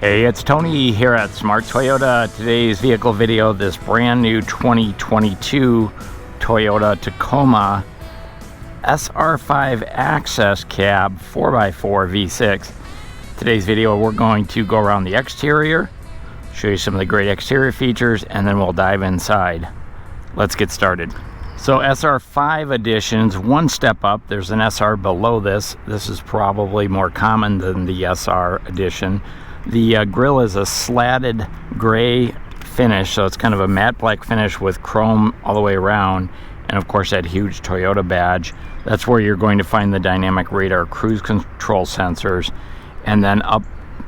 Hey, it's Tony here at Smart Toyota. Today's vehicle video, this brand new 2022 Toyota Tacoma SR5 Access Cab 4x4 V6. Today's video, we're going to go around the exterior, show you some of the great exterior features, and then we'll dive inside. Let's get started. So SR5 editions, one step up. There's an SR below this. This is probably more common than the SR edition. The grille is a slatted gray finish, so it's kind of a matte black finish with chrome all the way around, and of course that huge Toyota badge. That's where you're going to find the dynamic radar cruise control sensors. And then up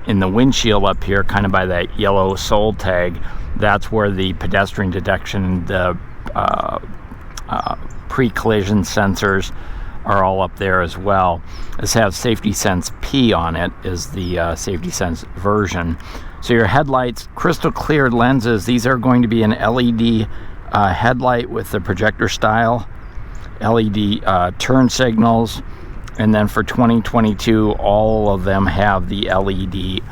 in the windshield up here, kind of by that yellow sold tag, that's where the pedestrian detection, the pre-collision sensors are all up there as well. This has Safety Sense P on it, is the Safety Sense version. So your headlights, crystal clear lenses. These are going to be an LED headlight with the projector style, LED turn signals, and then for 2022, all of them have the LED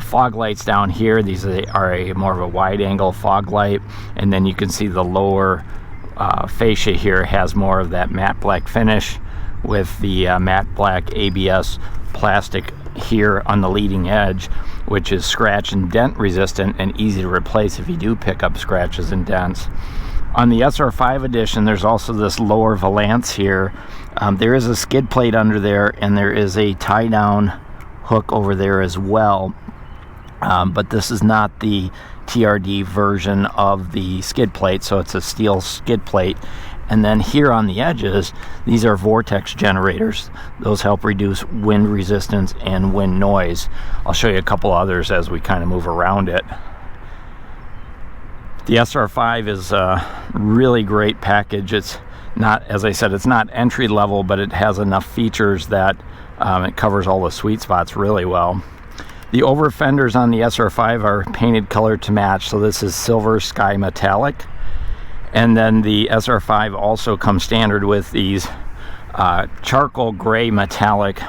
fog lights down here. These are a more of a wide angle fog light, and then you can see the lower fascia here has more of that matte black finish with the matte black ABS plastic here on the leading edge, which is scratch and dent resistant and easy to replace if you do pick up scratches and dents. On the SR5 edition, there's also this lower valance here. There is a skid plate under there, and there is a tie down hook over there as well, but this is not the TRD version of the skid plate, so it's a steel skid plate. And then here on the edges, these are vortex generators. Those help reduce wind resistance and wind noise. I'll show you a couple others as we kind of move around it. The SR5 is a really great package. It's not, as I said, it's not entry level, but it has enough features that it covers all the sweet spots really well. The over fenders on the SR5 are painted color to match, so this is silver sky metallic. And then the SR5 also comes standard with these charcoal gray metallic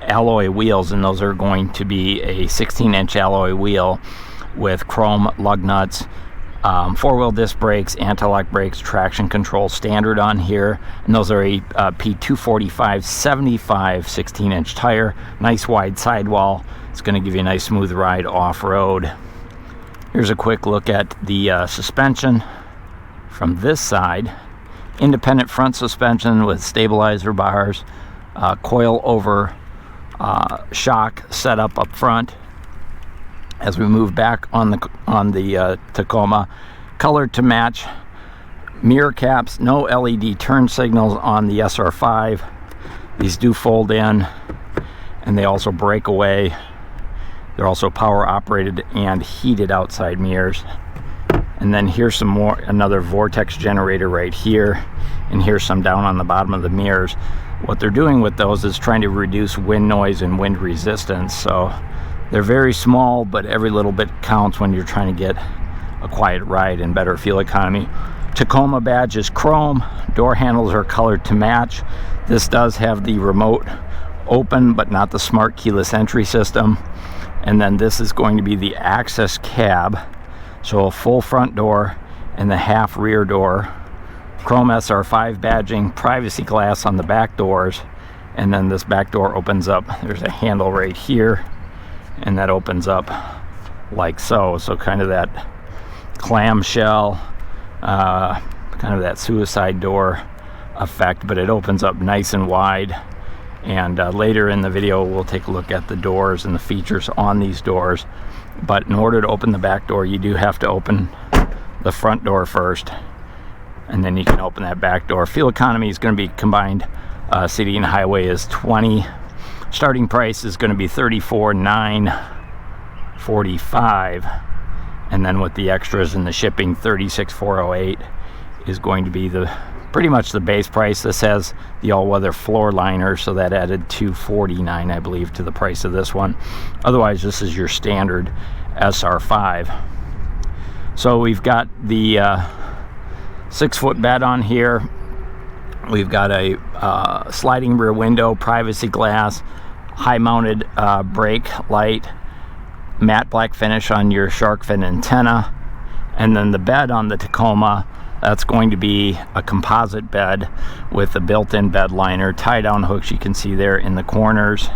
alloy wheels, and those are going to be a 16-inch alloy wheel with chrome lug nuts, four-wheel disc brakes, anti-lock brakes, traction control standard on here, and those are a P245 75 16-inch tire, nice wide sidewall. It's going to give you a nice smooth ride off-road. Here's a quick look at the suspension from this side. Independent front suspension with stabilizer bars, coil over shock setup up front. As we move back on the Tacoma, color to match mirror caps, no LED turn signals on the SR5. These do fold in, and they also break away. They're also power operated and heated outside mirrors. And then here's some more, another vortex generator right here, and here's some down on the bottom of the mirrors. What they're doing with those is trying to reduce wind noise and wind resistance. So they're very small, but every little bit counts when you're trying to get a quiet ride and better fuel economy. Tacoma badge is chrome. Door handles are colored to match. This does have the remote open, but not the smart keyless entry system. And then this is going to be the access cab. So a full front door and the half rear door. Chrome SR5 badging, privacy glass on the back doors, and then this back door opens up. There's a handle right here, and that opens up like so. So kind of that clamshell, kind of that suicide door effect, but it opens up nice and wide. And later in the video, we'll take a look at the doors and the features on these doors. But in order to open the back door, you do have to open the front door first, and then you can open that back door. Fuel economy is going to be combined city and highway is 20. Starting price is going to be $34,945, and then with the extras and the shipping, $36,408 is going to be the pretty much the base price. This has the all-weather floor liner, so that added $249, I believe, to the price of this one. Otherwise, this is your standard SR5. So we've got the 6-foot bed on here. We've got a sliding rear window, privacy glass, high-mounted brake light, matte black finish on your shark fin antenna. And then the bed on the Tacoma, that's going to be a composite bed with a built-in bed liner, tie-down hooks you can see there in the corners.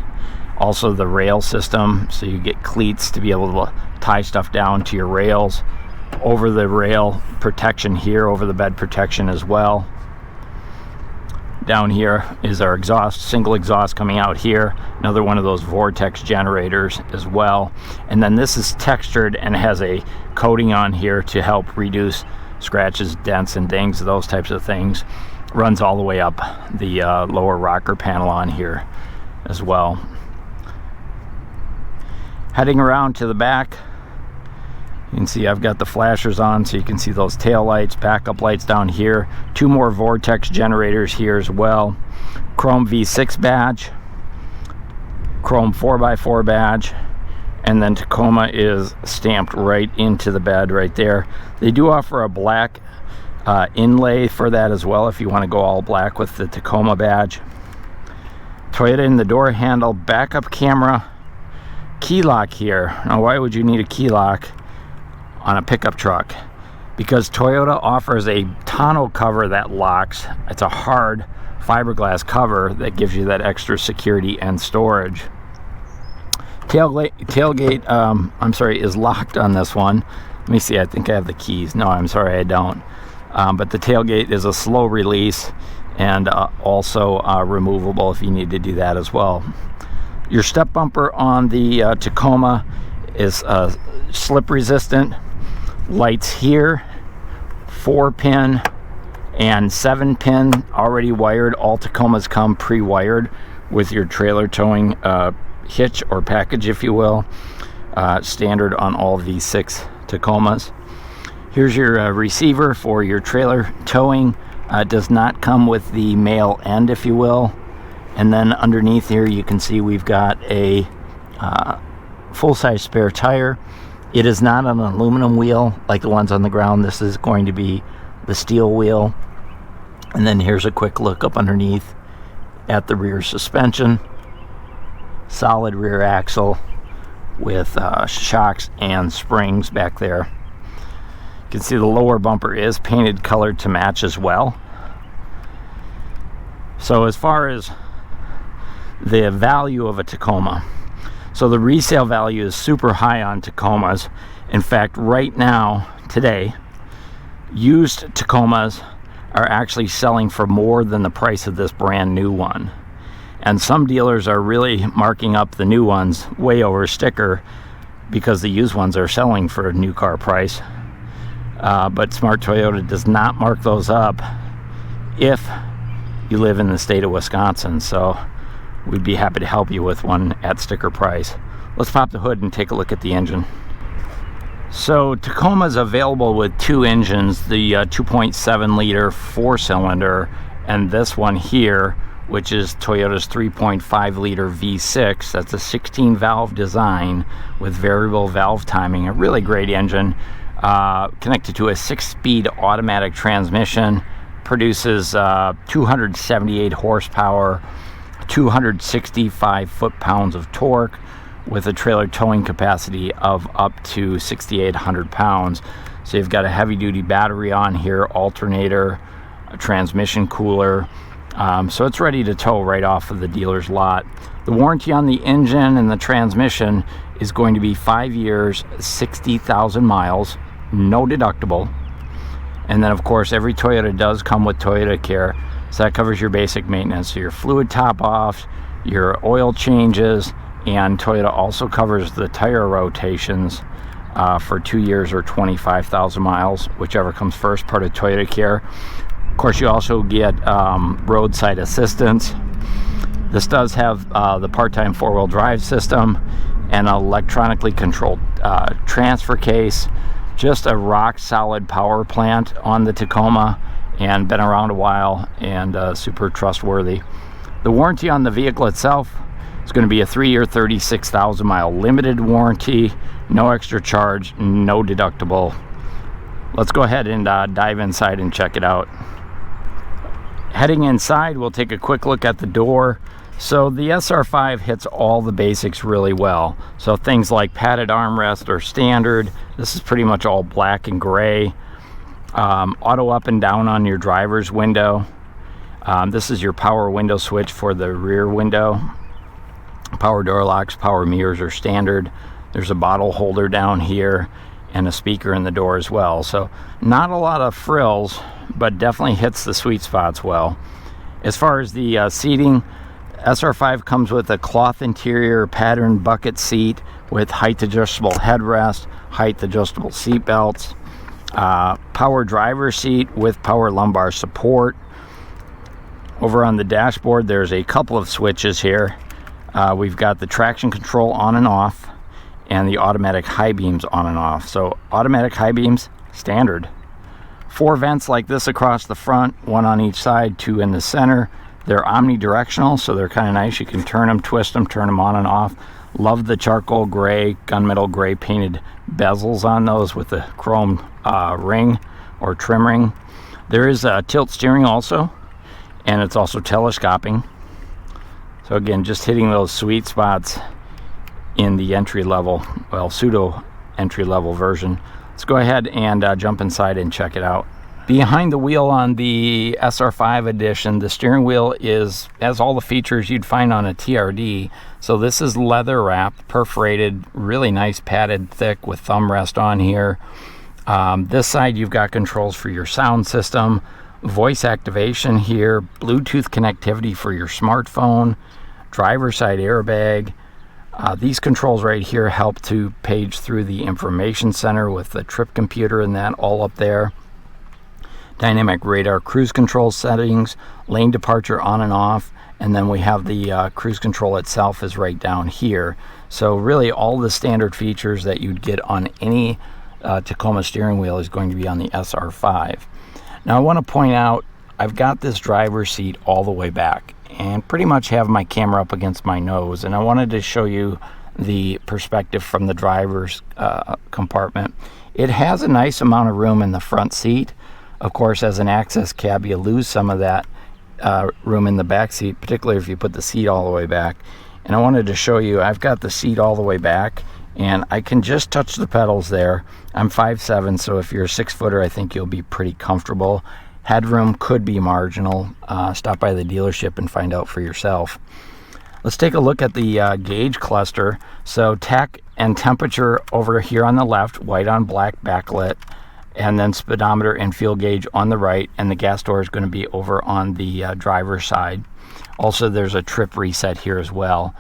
Also the rail system, so you get cleats to be able to tie stuff down to your rails. Over the rail protection here, over the bed protection as well. Down here is our exhaust, single exhaust coming out here. Another one of those vortex generators as well. And then this is textured and has a coating on here to help reduce scratches, dents, and dings, those types of things. Runs all the way up the lower rocker panel on here as well. Heading around to the back, you can see I've got the flashers on, so you can see those tail lights, backup lights down here. 2 more vortex generators here as well. Chrome V6 badge, chrome 4x4 badge, and then Tacoma is stamped right into the bed right there. They do offer a black inlay for that as well if you want to go all black with the Tacoma badge. Toyota in the door handle, backup camera, key lock here. Now, why would you need a key lock on a pickup truck? Because Toyota offers a tonneau cover that locks. It's a hard fiberglass cover that gives you that extra security and storage. Tailgate, I'm sorry, is locked on this one. Let me see, I think I have the keys. No, I'm sorry, I don't. But the tailgate is a slow release and also removable if you need to do that as well. Your step bumper on the Tacoma is slip resistant. Lights here, 4-pin and 7-pin already wired. All Tacomas come pre-wired with your trailer towing hitch or package, if you will. Standard on all V6 Tacomas. Here's your receiver for your trailer towing. Does not come with the male end, if you will. And then underneath here you can see we've got a full-size spare tire. It is not an aluminum wheel like the ones on the ground. This is going to be the steel wheel. And then here's a quick look up underneath at the rear suspension. Solid rear axle with shocks and springs back there. You can see the lower bumper is painted colored to match as well. So as far as the value of a Tacoma, so the resale value is super high on Tacomas. In fact, right now, today, used Tacomas are actually selling for more than the price of this brand new one. And some dealers are really marking up the new ones way over sticker because the used ones are selling for a new car price. But Smart Toyota does not mark those up if you live in the state of Wisconsin. So we'd be happy to help you with one at sticker price. Let's pop the hood and take a look at the engine. So Tacoma is available with 2 engines, the 2.7 liter 4-cylinder, and this one here, which is Toyota's 3.5 liter V6. That's a 16 valve design with variable valve timing. A really great engine, connected to a 6-speed automatic transmission, produces 278 horsepower, 265 foot-pounds of torque with a trailer towing capacity of up to 6,800 pounds. So you've got a heavy-duty battery on here, alternator, a transmission cooler. So it's ready to tow right off of the dealer's lot. The warranty on the engine and the transmission is going to be 5 years, 60,000 miles, no deductible. And then, of course, every Toyota does come with Toyota Care. So that covers your basic maintenance, so your fluid top-offs, your oil changes, and Toyota also covers the tire rotations for 2 years or 25,000 miles, whichever comes first, part of Toyota Care. Of course, you also get roadside assistance. This does have the part-time 4-wheel drive system and an electronically controlled transfer case. Just a rock-solid power plant on the Tacoma, and been around a while and super trustworthy. The warranty on the vehicle itself is going to be a 3-year, 36,000 mile limited warranty, no extra charge, no deductible. Let's go ahead and dive inside and check it out. Heading inside, we'll take a quick look at the door. So the SR5 hits all the basics really well. So things like padded armrest are standard. This is pretty much all black and gray. Auto up and down on your driver's window. This is your power window switch for the rear window. Power door locks, power mirrors are standard. There's a bottle holder down here and a speaker in the door as well. So not a lot of frills, but definitely hits the sweet spots well. As far as the seating, SR5 comes with a cloth interior patterned bucket seat with height adjustable headrest, height adjustable seat belts, power driver seat with power lumbar support. Over on the dashboard, there's a couple of switches here. We've got the traction control on and off, and the automatic high beams on and off. So automatic high beams, standard. 4 vents like this across the front, 1 on each side, 2 in the center. They're omnidirectional, so they're kind of nice. You can turn them, twist them, turn them on and off. Love the charcoal gray, gunmetal gray painted bezels on those with the chrome ring or trim ring. There is a tilt steering also, and it's also telescoping. So again, just hitting those sweet spots in the entry level, well, pseudo entry level version. Let's go ahead and jump inside and check it out. Behind the wheel on the SR5 edition, the steering wheel has all the features you'd find on a TRD. So this is leather wrapped, perforated, really nice padded thick with thumb rest on here. This side you've got controls for your sound system, voice activation here, Bluetooth connectivity for your smartphone, driver side airbag. These controls right here help to page through the information center with the trip computer and that all up there. Dynamic radar cruise control settings, lane departure on and off, and then we have the cruise control itself is right down here. So really all the standard features that you'd get on any Tacoma steering wheel is going to be on the SR5. Now I want to point out, I've got this driver's seat all the way back and pretty much have my camera up against my nose, and I wanted to show you the perspective from the driver's compartment. It has a nice amount of room in the front seat. Of course, as an access cab, you lose some of that room in the back seat, particularly if you put the seat all the way back. And I wanted to show you, I've got the seat all the way back, and I can just touch the pedals there. I'm 5'7", so if you're a 6-footer, I think you'll be pretty comfortable. Headroom could be marginal. Stop by the dealership and find out for yourself. Let's take a look at the gauge cluster. So tach and temperature over here on the left, white on black backlit, and then speedometer and fuel gauge on the right, and the gas door is going to be over on the driver's side. Also, there's a trip reset here as well.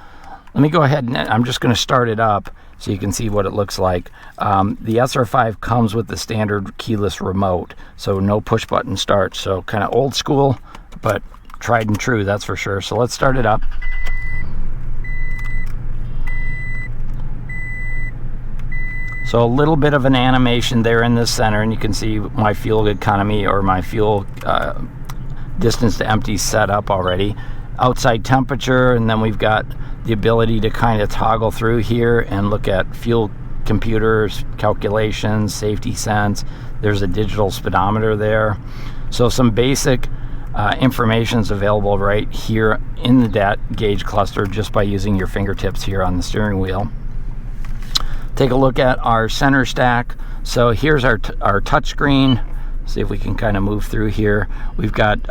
Let me go ahead and I'm just going to start it up so you can see what it looks like. The SR5 comes with the standard keyless remote, so no push button start. So kind of old school, but tried and true, that's for sure. So let's start it up. So a little bit of an animation there in the center, and you can see my fuel economy or my fuel distance to empty set up already. Outside temperature, and then we've got the ability to kind of toggle through here and look at fuel computers, calculations, safety sense. There's a digital speedometer there. So some basic information is available right here in the DAT gauge cluster just by using your fingertips here on the steering wheel. Take a look at our center stack. So here's our touch screen. See if we can kind of move through here. We've got,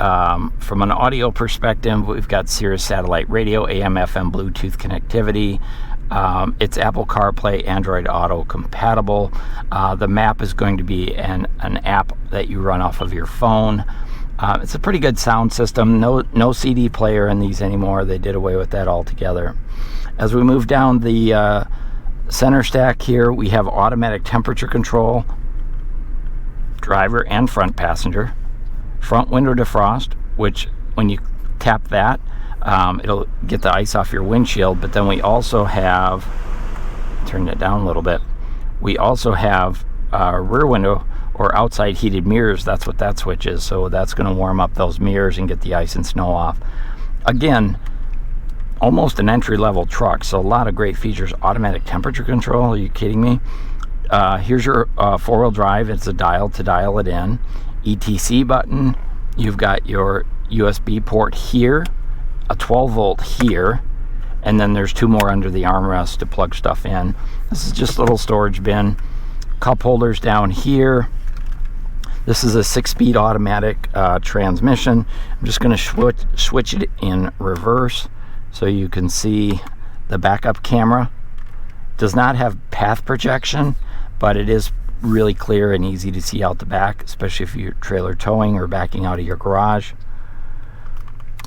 from an audio perspective, we've got Sirius satellite radio, AM, FM, Bluetooth connectivity. It's Apple CarPlay, Android Auto compatible. The map is going to be an app that you run off of your phone. It's a pretty good sound system. No CD player in these anymore. They did away with that altogether. As we move down the center stack here, we have automatic temperature control, driver and front passenger, front window defrost, which when you tap that, it'll get the ice off your windshield. But then we also have, turn it down a little bit, we also have rear window or outside heated mirrors. That's what that switch is. So that's going to warm up those mirrors and get the ice and snow off. Again, almost an entry-level truck, so a lot of great features. Automatic temperature control, are you kidding me? Here's your four-wheel drive. It's a dial to dial it in. ETC button. You've got your USB port here. a 12 volt here, and then there's 2 more under the armrest to plug stuff in. This is just a little storage bin. Cup holders down here. This is a 6-speed automatic transmission. I'm just going to switch it in reverse so you can see the backup camera. Does not have path projection, but it is really clear and easy to see out the back, especially if you're trailer towing or backing out of your garage.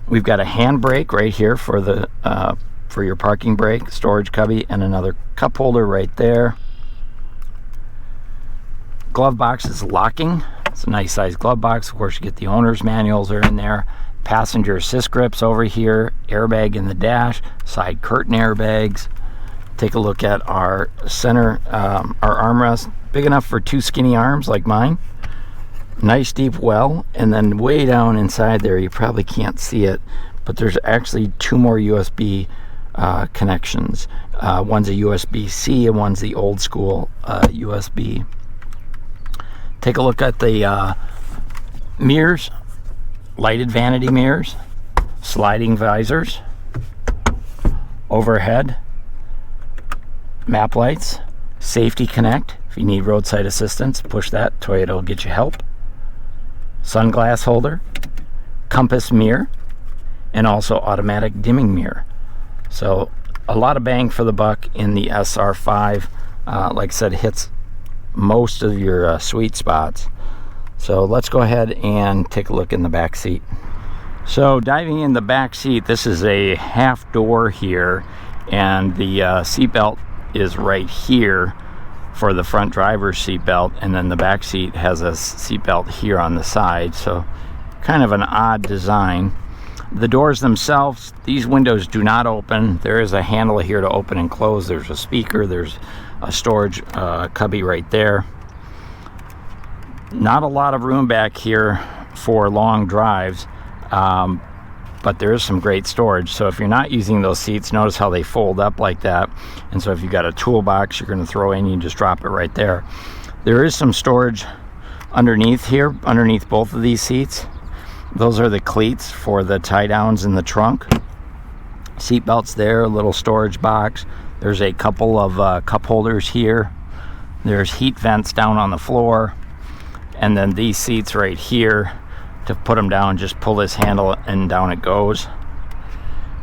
We've got a handbrake right here for the for your parking brake, storage cubby, and another cup holder right there. Glove box is locking. It's a nice size glove box. Of course, you get the owner's manuals are in there. Passenger assist grips over here. Airbag in the dash. Side curtain airbags. Take a look at our center, our armrest. Big enough for 2 skinny arms like mine. Nice deep well. And then way down inside there, you probably can't see it, but there's actually 2 more USB connections. One's a USB-C and one's the old school USB. Take a look at the mirrors, lighted vanity mirrors, sliding visors, overhead, map lights, safety connect. If you need roadside assistance, push that. Toyota will get you help. Sunglass holder, compass mirror, and also automatic dimming mirror. So a lot of bang for the buck in the SR5. Like I said, hits most of your sweet spots. So let's go ahead and take a look in the back seat. So diving in the back seat, this is a half door here, and the seat belt is right here for the front driver's seat belt, and then the back seat has a seat belt here on the side. So kind of an odd design. The doors themselves, these windows do not open. There is a handle here to open and close. There's a speaker, there's a storage cubby right there. Not a lot of room back here for long drives, but there is some great storage. So if you're not using those seats, notice how they fold up like that. And so if you've got a toolbox you're going to throw in, you just drop it right there. There is some storage underneath here, underneath both of these seats. Those are the cleats for the tie downs in the trunk. Seat belts there, a little storage box. There's a couple of cup holders here. There's heat vents down on the floor. And then these seats right here, to put them down, just pull this handle and down it goes.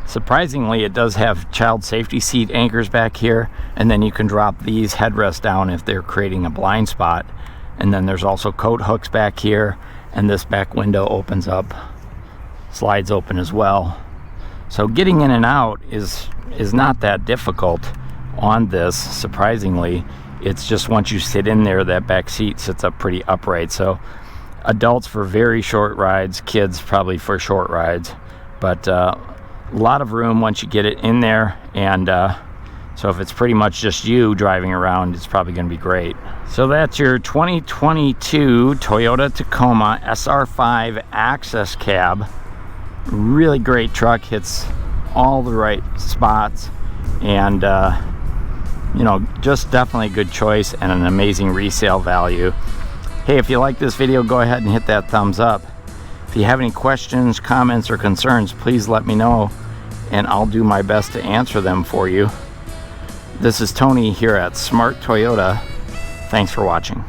Surprisingly, it does have child safety seat anchors back here, and then you can drop these headrests down if they're creating a blind spot. And then there's also coat hooks back here, and this back window opens up, slides open as well. So getting in and out is not that difficult on this, surprisingly. It's just once you sit in there, that back seat sits up pretty upright. So adults for very short rides, kids probably for short rides, but a lot of room once you get it in there. And so if it's pretty much just you driving around, it's probably going to be great. So that's your 2022 Toyota Tacoma SR5 Access Cab. Really great truck, hits all the right spots, and you know, just definitely a good choice and an amazing resale value. Hey, if you like this video, go ahead and hit that thumbs up. If you have any questions, comments, or concerns, please let me know, and I'll do my best to answer them for you. This is Tony here at Smart Toyota. Thanks for watching.